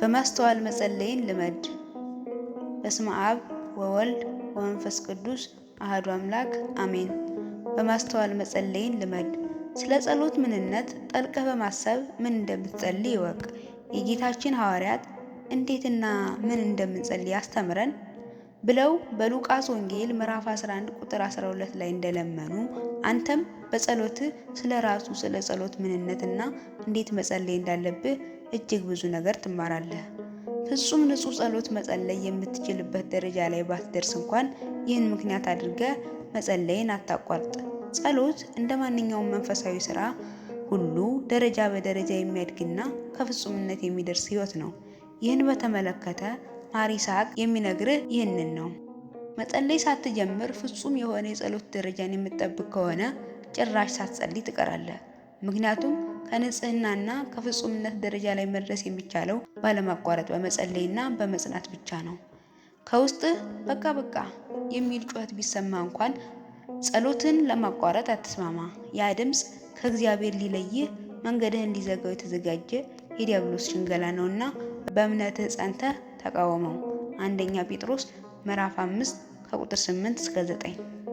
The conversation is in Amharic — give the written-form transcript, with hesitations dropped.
በማስተዋል መጸለይን ልመድ። በስመ አብ ወወልድ ወመንፈስ ቅዱስ አሐዱ አምላክ አሜን። በማስተዋል መጸለይን ልመድ። ስለ ጸሎት ምንነት ጠልቀህ በማሰብ ምን እንደምትጸልይ ይወቅ። የጌታችን ሐዋርያት እንዴትና ምን እንደምንጸልይ አስተምረን ብለው በሉቃስ ወንጌል ምዕራፍ 11 ቁጥር 12 ላይ እንደለመኑ አንተም በጸሎትህ ስለ ጸሎት ምንነትና እንዴት መጸለይ እንዳለብህ እጅግ ብዙ ነገር ትማራለህ። ፍጹም ንጹህ ጸሎት መጸለይ የምትችልበት ደረጃ ላይ ባትደርስ እንኳን ይህን ምክንያት አድርገህ መጸለይን አታቋርጥ። ጸሎት እንደ ማንኛውም መንፈሳዊ ሥራ ሁሉ ደረጃ በደረጃ የሚያድግና ከፍጹምነት የሚደርስ ሕይወት ነው። ይህን በተመለከተ ማር ይስሐቅ የሚነግርህ ይህንን ነው። መጸለይ ሳትጀምር ፍጹም የሆነ የጸሎት ደረጃን የምትጠብቅ ከሆነ ጭራሽ ሳትጸልይ ትቀራለህ። ምክንያቱም ከንጽህናና ከፍጹምነት ደረጃ ላይ መድረስ የሚቻለው ባለማቋረጥ በመጸለይና በመጽናት ብቻ ነው። ከውስጥህ በቃ የሚል ጩኸት ቢሰማ እንኳን ጸሎትን ለማቋረጥ አትስማማ። ያ ድምፅ ከእግዚአብሔር ሊለይህ መንገድህን ሊዘጋው የተዘጋጀ የዲያብሎስ ሽንገላ ነውና በእምነትህ ጸንተህ ተቃወመው። አንደኛ ጴጥሮስ ምዕራፍ 5 ከቁጥር 8 እስከ 9